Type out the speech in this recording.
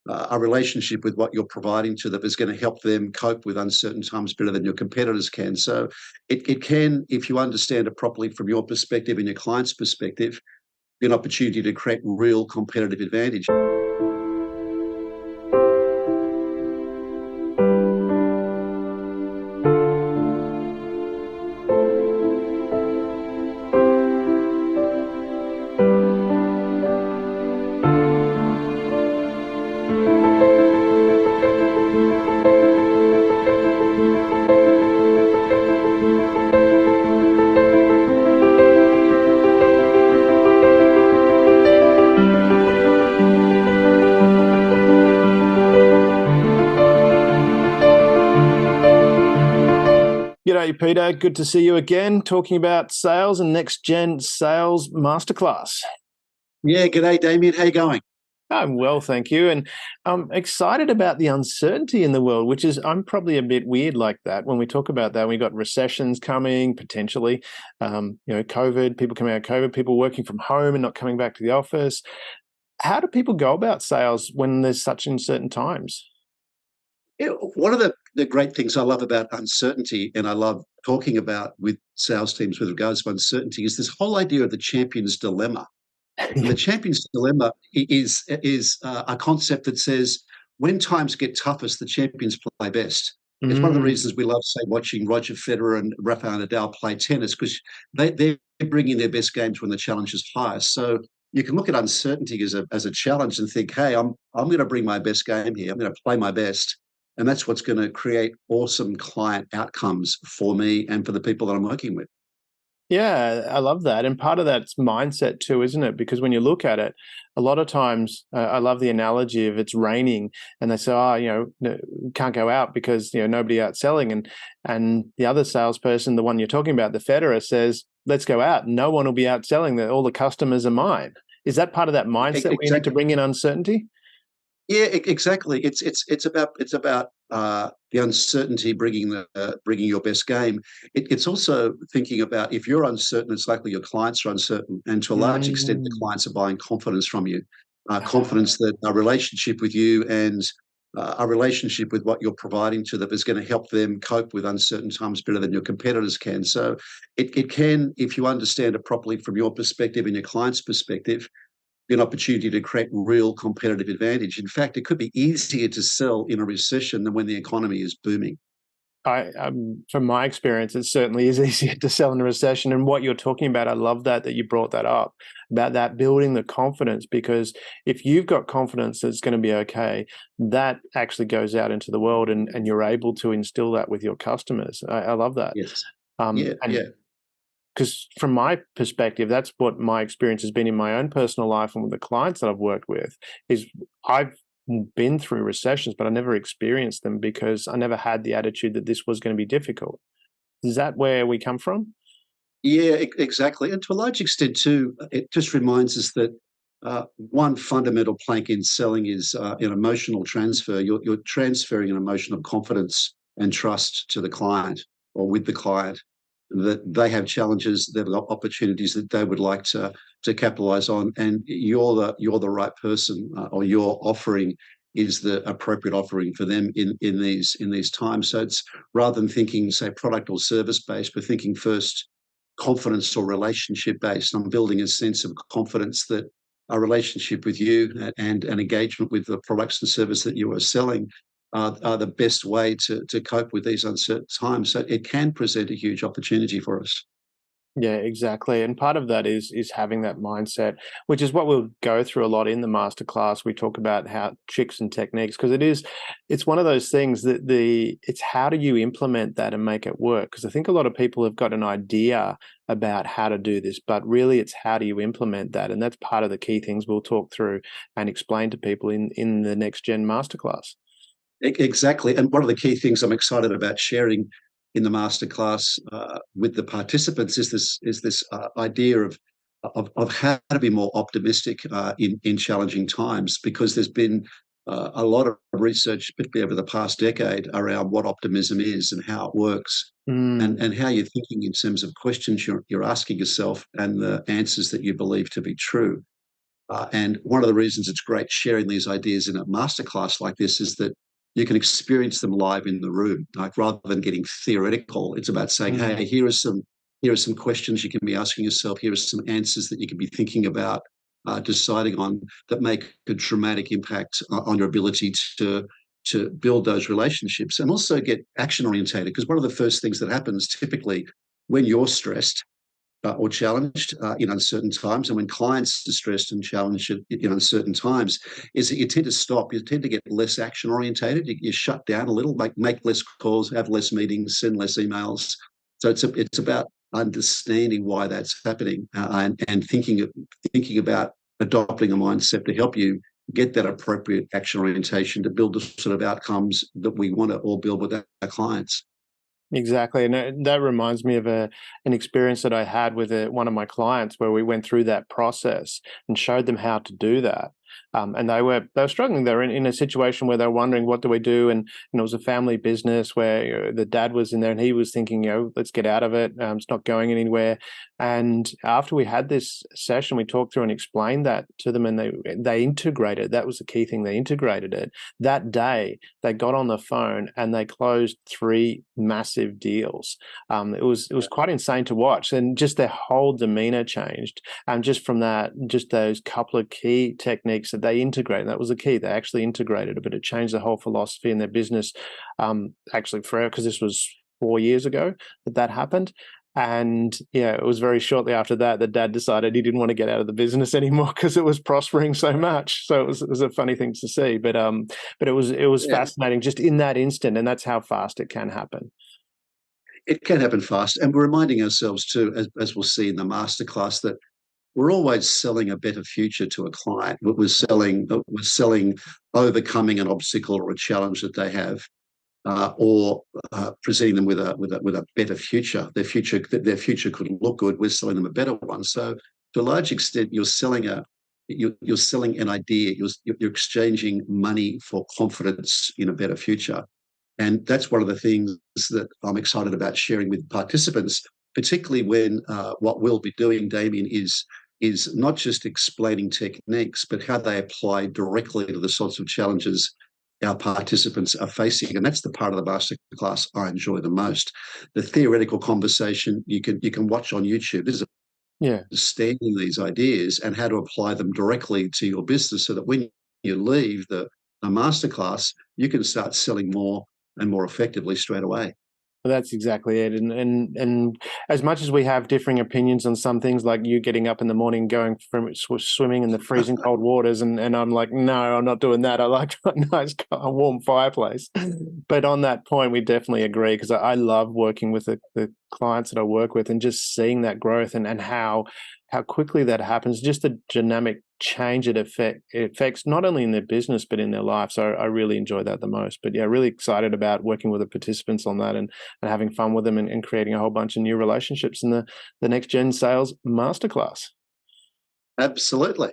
a relationship with what you're providing to them is going to help them cope with uncertain times better than your competitors can. So it can, if you understand it properly from your perspective and your client's perspective, be an opportunity to create real competitive advantage. G'day, Peter. Good to see you again, talking about sales and next-gen sales masterclass. Yeah, g'day, Damien. How you going? I'm well, thank you. And I'm excited about the uncertainty in the world, which is, I'm probably a bit weird like that. When we talk about that, we've got recessions coming, potentially, COVID, people coming out of COVID, people working from home and not coming back to the office. How do people go about sales when there's such uncertain times? Yeah, one of the great things I love about uncertainty, and I love talking about with sales teams with regards to uncertainty, is this whole idea of the champion's dilemma. And the champion's dilemma is a concept that says when times get toughest, the champions play best. It's one of the Mm. reasons we love, say, watching Roger Federer and Rafael Nadal play tennis, because they're bringing their best games when the challenge is highest. So you can look at uncertainty as a challenge and think, hey, I'm going to bring my best game here. I'm going to play my best. And that's what's going to create awesome client outcomes for me and for the people that I'm working with. Yeah, I love that. And part of that's mindset too, isn't it? Because when you look at it, a lot of times, I love the analogy of it's raining and they say, oh, can't go out because, nobody out selling. And the other salesperson, the one you're talking about, the Federer, says, let's go out. No one will be out selling. All the customers are mine. Is that part of that mindset where you need to Exactly. bring in uncertainty? Yeah, exactly. It's about the uncertainty bringing your best game. It's also thinking about if you're uncertain, it's likely your clients are uncertain, and to a large extent, the Mm. clients are buying confidence from you, confidence that a relationship with you and a relationship with what you're providing to them is going to help them cope with uncertain times better than your competitors can. So it can, if you understand it properly from your perspective and your client's perspective, an opportunity to create real competitive advantage. In fact, it could be easier to sell in a recession than when the economy is booming. From my experience, it certainly is easier to sell in a recession. And what you're talking about, I love that you brought that up about that building the confidence, because if you've got confidence that it's going to be okay, that actually goes out into the world and you're able to instill that with your customers. I love that. Yes. And Yeah. Yeah. because from my perspective, that's what my experience has been in my own personal life and with the clients that I've worked with, is I've been through recessions, but I never experienced them because I never had the attitude that this was going to be difficult. Is that where we come from? Yeah, exactly. And to a large extent, too, it just reminds us that one fundamental plank in selling is an emotional transfer. You're transferring an emotion of confidence and trust to the client or with the client, that they have challenges, they have opportunities that they would like to capitalize on, and you're the right person, or your offering is the appropriate offering for them in these times. So it's, rather than thinking, say, product or service based, but thinking first confidence or relationship based. I'm building a sense of confidence that a relationship with you and an engagement with the products and service that you are selling are the best way to cope with these uncertain times. So it can present a huge opportunity for us. Yeah, exactly. And part of that is having that mindset, which is what we'll go through a lot in the masterclass. We talk about how tricks and techniques, because it's one of those things that it's how do you implement that and make it work? Because I think a lot of people have got an idea about how to do this, but really it's how do you implement that? And that's part of the key things we'll talk through and explain to people in the next gen masterclass. Exactly. And one of the key things I'm excited about sharing in the masterclass with the participants is this idea of how to be more optimistic in challenging times, because there's been a lot of research, particularly over the past decade, around what optimism is and how it works, Mm. and how you're thinking in terms of questions you're asking yourself and the answers that you believe to be true. And one of the reasons it's great sharing these ideas in a masterclass like this is that you can experience them live in the room. Like, rather than getting theoretical, it's about saying, Mm. hey, here are some questions you can be asking yourself. Here are some answers that you can be thinking about, deciding on, that make a dramatic impact on your ability to build those relationships and also get action orientated. Because one of the first things that happens typically when you're stressed or challenged in uncertain times, and when clients are stressed and challenged in uncertain times, is that you tend to stop. You tend to get less action orientated. You shut down a little, make less calls, have less meetings, send less emails. So it's about understanding why that's happening, and thinking about adopting a mindset to help you get that appropriate action orientation to build the sort of outcomes that we want to all build with our clients. Exactly, and that reminds me of an experience that I had with one of my clients where we went through that process and showed them how to do that. And they were struggling. They were in a situation where they were wondering, what do we do? And it was a family business where the dad was in there and he was thinking, let's get out of it. It's not going anywhere. And after we had this session, we talked through and explained that to them, and they integrated. That was the key thing. They integrated it. That day, they got on the phone and they closed 3 massive deals. It was quite insane to watch, and just their whole demeanor changed. And just from that, just those couple of key techniques that they integrated, that was the key. They actually integrated it, but it changed the whole philosophy in their business. Actually, forever, because this was 4 years ago that happened. And yeah, it was very shortly after that that dad decided he didn't want to get out of the business anymore because it was prospering so much. So it was a funny thing to see, but it was Yeah, fascinating just in that instant, and that's how fast it can happen. it can happen fast. And we're reminding ourselves too, as we'll see in the masterclass, that we're always selling a better future to a client. We're selling overcoming an obstacle or a challenge that they have, or presenting them with a better future. Their future could look good. We're selling them a better one. So to a large extent, you're selling an idea. You're exchanging money for confidence in a better future. And that's one of the things that I'm excited about sharing with participants, particularly when what we'll be doing, Damien, is not just explaining techniques, but how they apply directly to the sorts of challenges our participants are facing. And that's the part of the masterclass I enjoy the most. The theoretical conversation you can watch on YouTube. There's Yeah. understanding these ideas and how to apply them directly to your business, so that when you leave the masterclass, you can start selling more and more effectively straight away. Well, that's exactly it. And as much as we have differing opinions on some things, like you getting up in the morning, going from swimming in the freezing cold waters, and I'm like, no, I'm not doing that. I like a nice warm fireplace. But on that point, we definitely agree, because I love working with the clients that I work with and just seeing that growth, and how quickly that happens, just the dynamic change it affects not only in their business but in their life. So I really enjoy that the most. But yeah, really excited about working with the participants on that, and having fun with them, and creating a whole bunch of new relationships in the Next Gen Sales Masterclass. Absolutely.